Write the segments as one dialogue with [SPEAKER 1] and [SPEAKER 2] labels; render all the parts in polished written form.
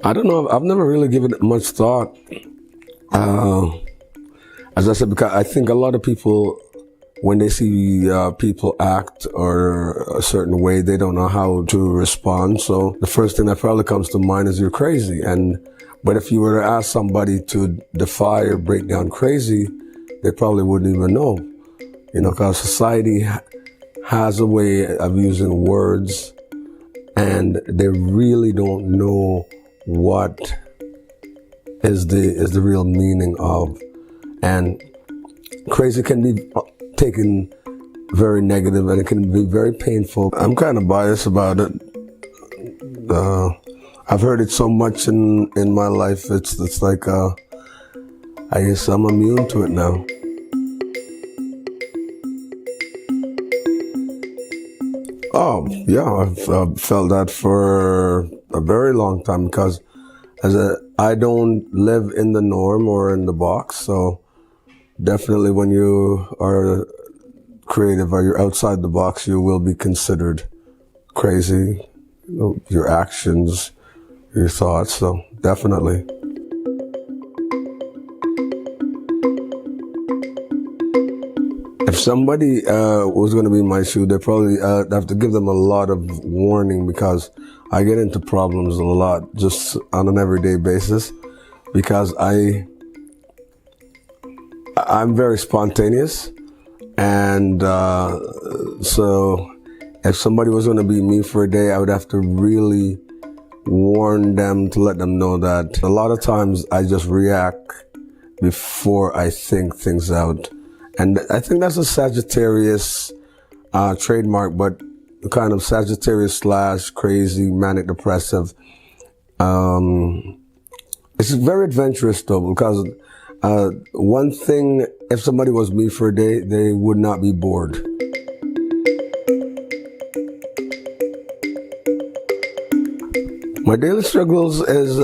[SPEAKER 1] I don't know. I've never really given it much thought. As I said, because I think a lot of people, when they see people act or a certain way, they don't know how to respond. So the first thing that probably comes to mind is you're crazy. But if you were to ask somebody to defy or break down crazy, they probably wouldn't even know. Because society has a way of using words, and they really don't know what is the real meaning of. And crazy can be taken very negative, and it can be very painful. I'm kind of biased about it. I've heard it so much in my life. It's like I guess I'm immune to it now. Oh yeah, I've felt that for a very long time, because I don't live in the norm or in the box. So definitely when you are creative or you're outside the box, you will be considered crazy. Your actions, your thoughts, so definitely. If somebody was going to be in my shoe, they probably have to give them a lot of warning, because I get into problems a lot just on an everyday basis, because I'm very spontaneous, and so if somebody was going to be me for a day, I would have to really warn them to let them know that a lot of times I just react before I think things out. And I think that's a Sagittarius trademark, but kind of Sagittarius / crazy, manic-depressive. It's very adventurous though, because one thing, if somebody was me for a day, they would not be bored. My daily struggles is,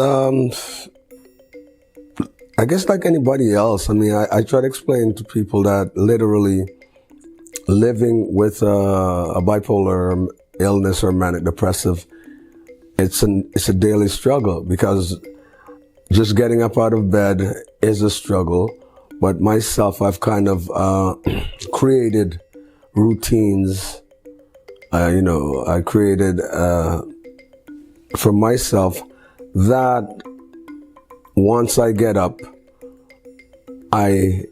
[SPEAKER 1] I guess like anybody else. I mean, I try to explain to people that literally living with a bipolar illness or manic-depressive, it's a daily struggle, because just getting up out of bed is a struggle. But myself, I've kind of created routines. I created for myself that once I get up, I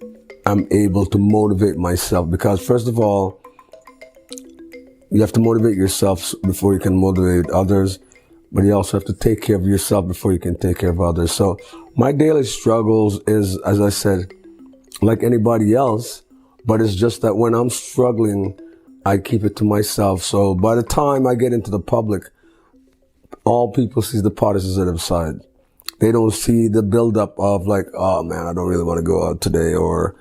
[SPEAKER 1] am able to motivate myself, because first of all, you have to motivate yourself before you can motivate others, but you also have to take care of yourself before you can take care of others. So my daily struggles is, as I said, like anybody else, but it's just that when I'm struggling, I keep it to myself. So by the time I get into the public, all people see the positive side. They don't see the buildup of like, oh man, I don't really want to go out today, or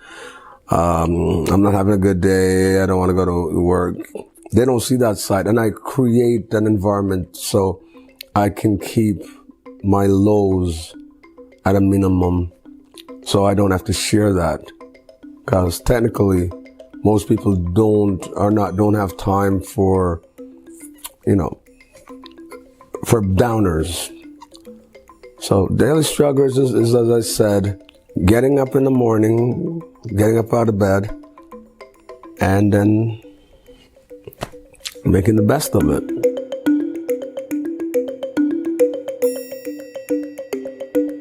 [SPEAKER 1] I'm not having a good day, I don't want to go to work. They don't see that side. And I create an environment so I can keep my lows at a minimum, so I don't have to share that. Because technically, most people don't have time for, for downers. So daily struggles is, as I said, getting up in the morning, getting up out of bed, and then making the best of it.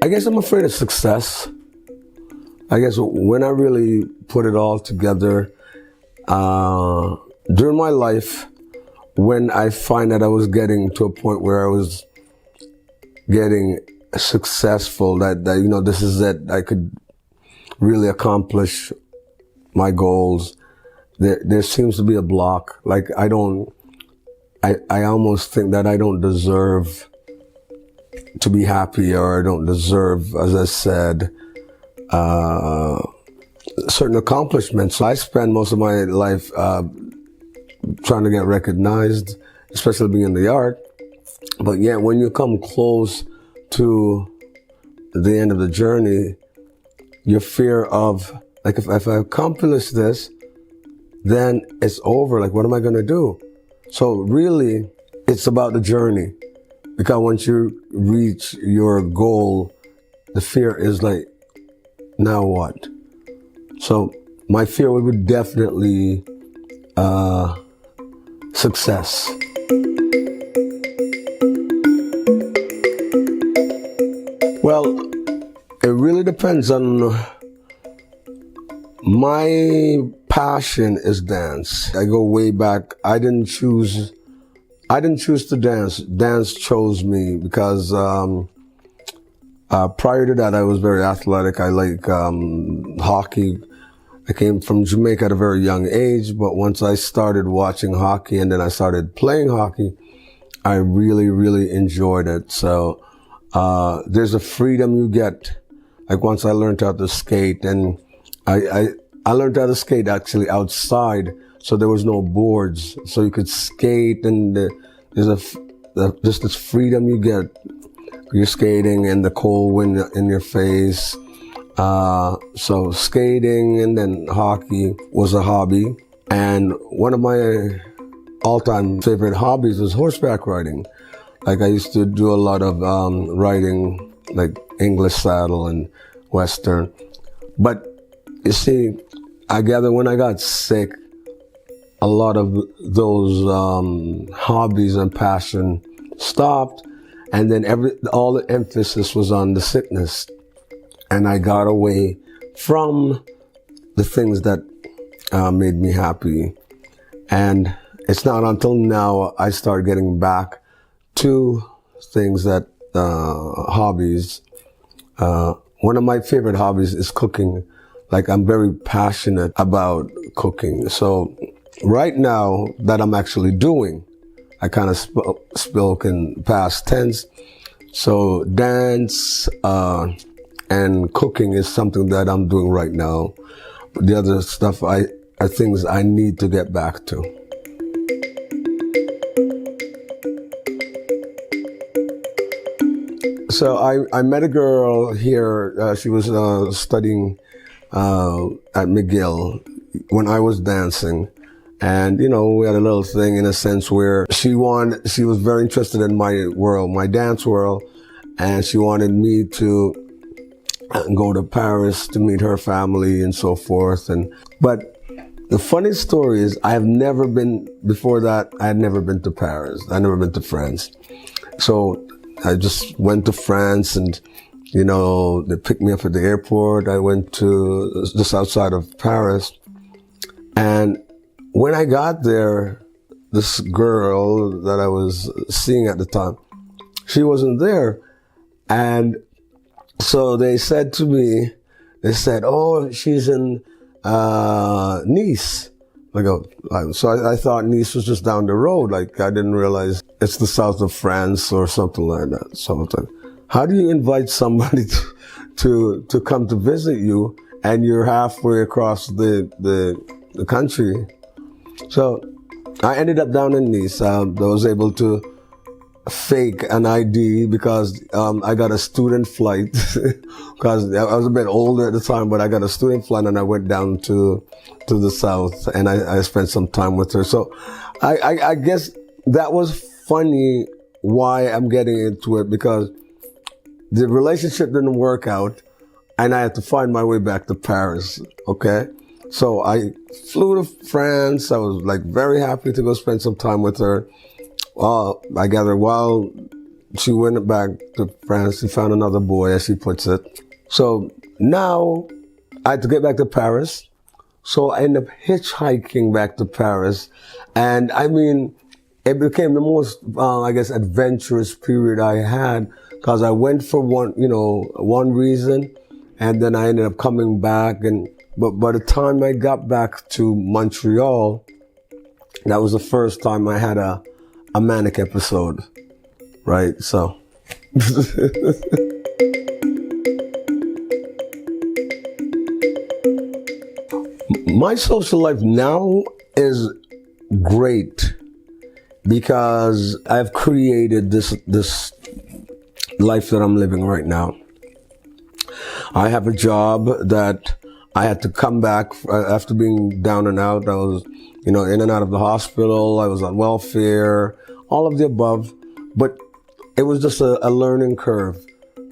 [SPEAKER 1] I guess I'm afraid of success. I guess when I really put it all together, during my life, when I find that I was getting to a point where I was getting successful, that this is it, I could really accomplish my goals, there seems to be a block. Like I almost think that I don't deserve to be happy, or I don't deserve, as I said, certain accomplishments. I spend most of my life trying to get recognized, especially being in the art. But yet when you come close to the end of the journey, your fear of, like, if I accomplish this, then it's over. Like, what am I going to do? So really, it's about the journey. Because once you reach your goal, the fear is like, now what? So my fear would be definitely success. Well, it really depends on. My passion is dance. I go way back. I didn't choose to dance. Dance chose me because prior to that, I was very athletic. I like hockey. I came from Jamaica at a very young age, but once I started watching hockey and then I started playing hockey, I really, really enjoyed it. So there's a freedom you get. Like once I learned how to skate, and I learned how to skate actually outside, so there was no boards, so you could skate, and there's just this freedom you get. You're skating and the cold wind in your face. So skating and then hockey was a hobby. And one of my all-time favorite hobbies was horseback riding. Like I used to do a lot of riding, like English saddle and Western. But you see, I gather when I got sick, a lot of those hobbies and passion stopped, and then all the emphasis was on the sickness, and I got away from the things that made me happy. And it's not until now I start getting back to things that hobbies. One of my favorite hobbies is cooking. Like I'm very passionate about cooking. So right now that I'm actually doing, I kind of spoke in past tense. So dance and cooking is something that I'm doing right now. But the other stuff are things I need to get back to. So I met a girl here. She was studying at McGill when I was dancing. And, you know, we had a little thing in a sense where she was very interested in my world, my dance world. And she wanted me to go to Paris to meet her family and so forth. But the funny story is before that, I had never been to Paris. I'd never been to France. So I just went to France and, you know, they picked me up at the airport. I went to just outside of Paris. And when I got there, this girl that I was seeing at the time, she wasn't there. And so they said to me, oh, she's in Nice. So I thought Nice was just down the road. Like I didn't realize it's the south of France or something like that. So I was like, how do you invite somebody to come to visit you and you're halfway across the country? So I ended up down in Nice. I was able to fake an ID because I got a student flight because I was a bit older at the time, but I got a student flight and I went down to the south and I spent some time with her. So I guess that was funny why I'm getting into it, because the relationship didn't work out and I had to find my way back to Paris. Okay. So I flew to France. I was like very happy to go spend some time with her. Well, I gather while she went back to France, she found another boy, as she puts it. So now I had to get back to Paris. So I ended up hitchhiking back to Paris. And I mean, it became the most, I guess, adventurous period I had, because I went for one reason, and then I ended up coming back. But by the time I got back to Montreal, that was the first time I had a manic episode, right? So. My social life now is great because I've created this life that I'm living right now. I have a job that I had to come back after being down and out. I was, in and out of the hospital. I was on welfare, all of the above. But it was just a learning curve,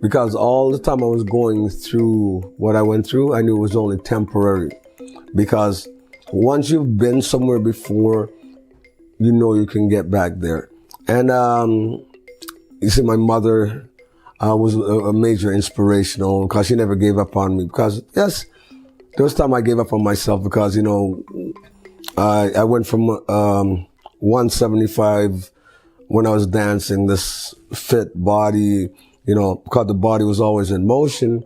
[SPEAKER 1] because all the time I was going through what I went through, I knew it was only temporary. Because once you've been somewhere before, you know you can get back there. And you see, my mother was a major inspirational, because she never gave up on me. Because yes, there was time I gave up on myself, because I went from 175 when I was dancing, this fit body, because the body was always in motion.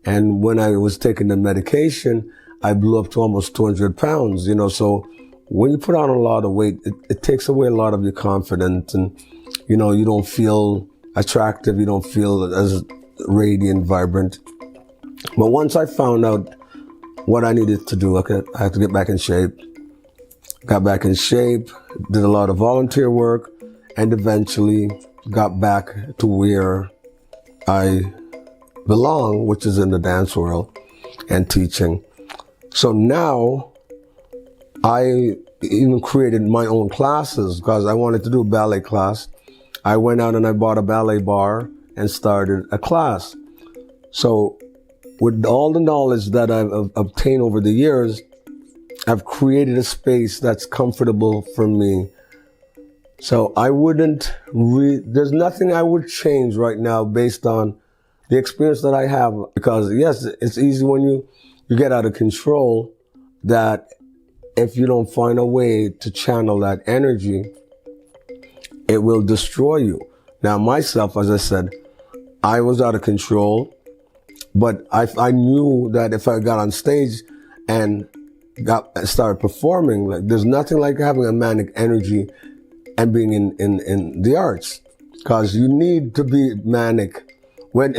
[SPEAKER 1] And when I was taking the medication, I blew up to almost 200 pounds, So when you put on a lot of weight, it takes away a lot of your confidence, and, you don't feel attractive. You don't feel as radiant, vibrant. But once I found out what I needed to do, I had to get back in shape. Got back in shape, did a lot of volunteer work, and eventually got back to where I belong, which is in the dance world and teaching. So now I even created my own classes, because I wanted to do a ballet class. I went out and I bought a ballet bar and started a class. So with all the knowledge that I've obtained over the years, I've created a space that's comfortable for me. So I there's nothing I would change right now based on the experience that I have. Because yes, it's easy when you get out of control, that if you don't find a way to channel that energy, it will destroy you. Now myself, as I said, I was out of control, but I knew that if I got on stage and started performing, like, there's nothing like having a manic energy and being in the arts, because you need to be manic. With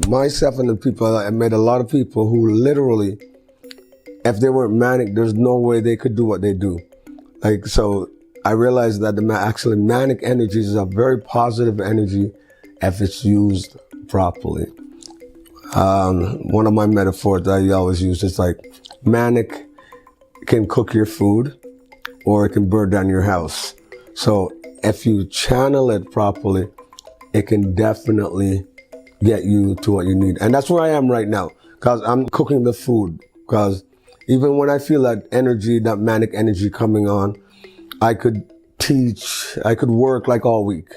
[SPEAKER 1] myself and the people, I met a lot of people who literally, if they weren't manic, there's no way they could do what they do. So I realized that actually manic energy is a very positive energy if it's used properly. One of my metaphors that I always use is like, manic can cook your food, or it can burn down your house. So if you channel it properly, it can definitely get you to what you need. And that's where I am right now, because I'm cooking the food. Because even when I feel that energy, that manic energy coming on, I could teach, I could work like all week.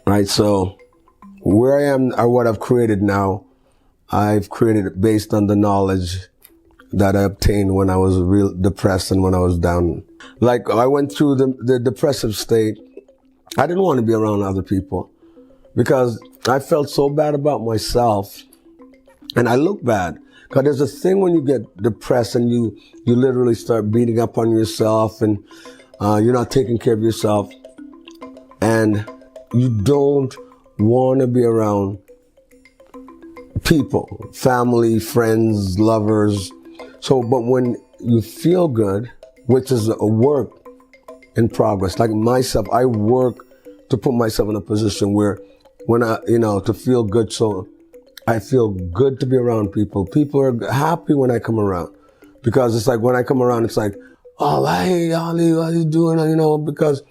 [SPEAKER 1] Right? So where I am, or what I've created now, I've created it based on the knowledge that I obtained when I was real depressed and when I was down. Like, I went through the depressive state. I didn't want to be around other people, because I felt so bad about myself, and I look bad. Because there's a thing when you get depressed and you literally start beating up on yourself, and you're not taking care of yourself, and you don't want to be around people, family, friends, lovers. So, but when you feel good, which is a work in progress, like myself, I work to put myself in a position where when to feel good. So I feel good to be around people. People are happy when I come around, because it's like when I come around, it's like, oh, hey, AUDLEY, what are you doing? Because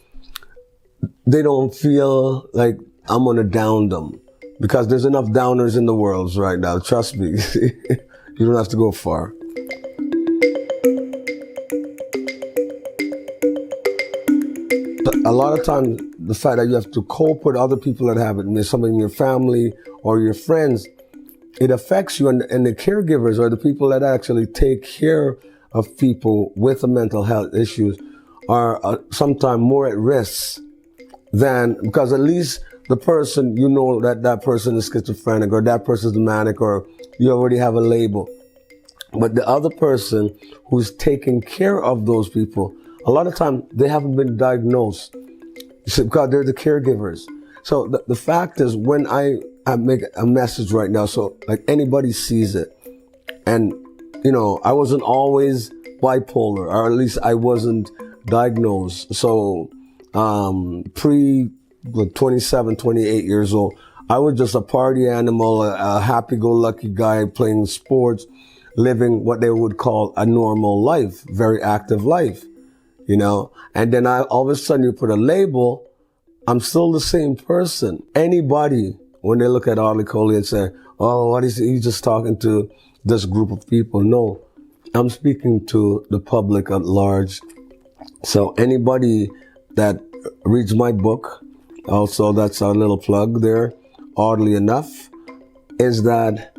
[SPEAKER 1] they don't feel like I'm going to down them, because there's enough downers in the world right now. Trust me. You don't have to go far. A lot of times, the fact that you have to cope with other people that have it, somebody in your family or your friends, it affects you. And the caregivers, or the people that actually take care of people with mental health issues, are sometimes more at risk because at least the person, that person is schizophrenic, or that person is manic, or you already have a label. But the other person who's taking care of those people, a lot of times they haven't been diagnosed, because they're the caregivers. So the fact is, when I make a message right now, so like anybody sees it, and I wasn't always bipolar, or at least I wasn't diagnosed. So pre 27, 28 years old, I was just a party animal, a happy-go-lucky guy playing sports, living what they would call a normal life, very active life, and then all of a sudden you put a label, I'm still the same person. Anybody, when they look at AUDLEY and say, oh, what is he? He's just talking to this group of people. No, I'm speaking to the public at large. So anybody that reads my book, also that's our little plug there, oddly enough, is that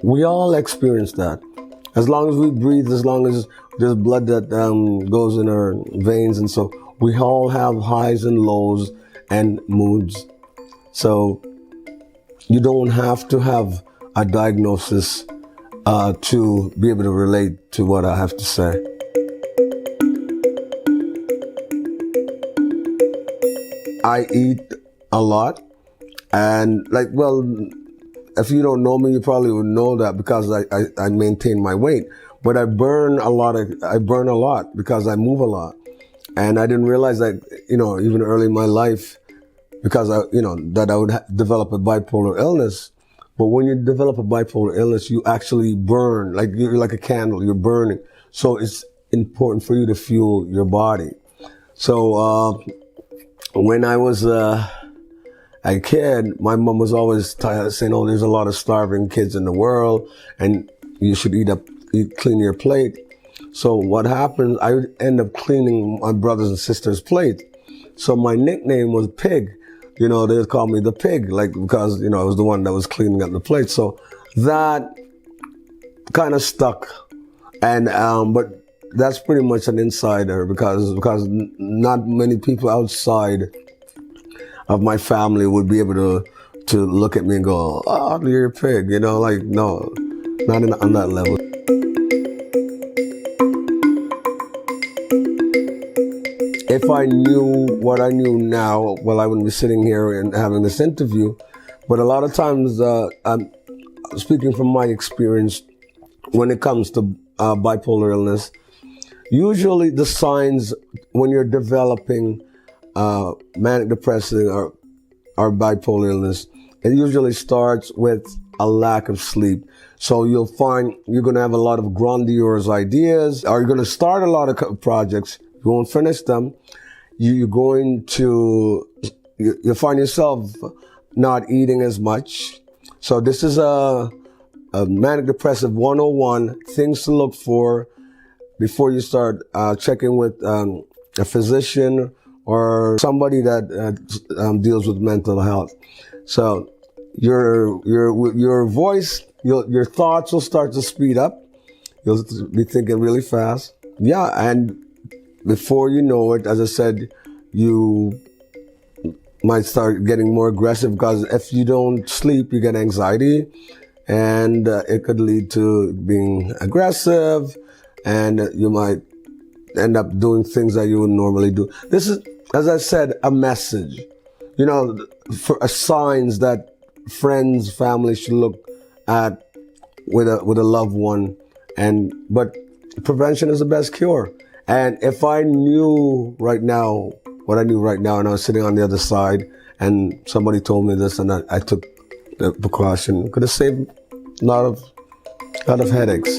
[SPEAKER 1] we all experience that. As long as we breathe, as long as there's blood that goes in our veins, and so we all have highs and lows and moods. So you don't have to have a diagnosis to be able to relate to what I have to say. I eat a lot, and if you don't know me, you probably would know that because I maintain my weight. But I burn a lot because I move a lot. And I didn't realize that, even early in my life, because that I would develop a bipolar illness. But when you develop a bipolar illness, you actually burn, you're like a candle, you're burning. So it's important for you to fuel your body. So, when I was a kid, my mom was always saying, oh, there's a lot of starving kids in the world and you should clean your plate. So what happened, I would end up cleaning my brothers and sisters' plate. So my nickname was Pig. They would call me the Pig, because, I was the one that was cleaning up the plate. So that kind of stuck. And, but that's pretty much an insider because not many people outside of my family would be able to look at me and go, oh, you're a pig, no, not on that level. If I knew what I knew now, well, I wouldn't be sitting here and having this interview. But a lot of times, I'm speaking from my experience when it comes to bipolar illness. Usually the signs when you're developing manic-depressive or bipolar illness, it usually starts with a lack of sleep. So you'll find you're going to have a lot of grandiose ideas, or you're going to start a lot of projects, you won't finish them. You're going to, you'll find yourself not eating as much. So this is a manic-depressive 101, things to look for before you start checking with a physician or somebody that deals with mental health. So your voice, your thoughts will start to speed up. You'll be thinking really fast. Yeah, and before you know it, as I said, you might start getting more aggressive because if you don't sleep, you get anxiety, and it could lead to being aggressive, and you might end up doing things that you would normally do. This is, as I said, a message, for signs that friends, family should look at with a loved one, but prevention is the best cure. And if I knew right now what I knew right now, and I was sitting on the other side, and somebody told me this, and I took the precaution, could have saved a lot of headaches.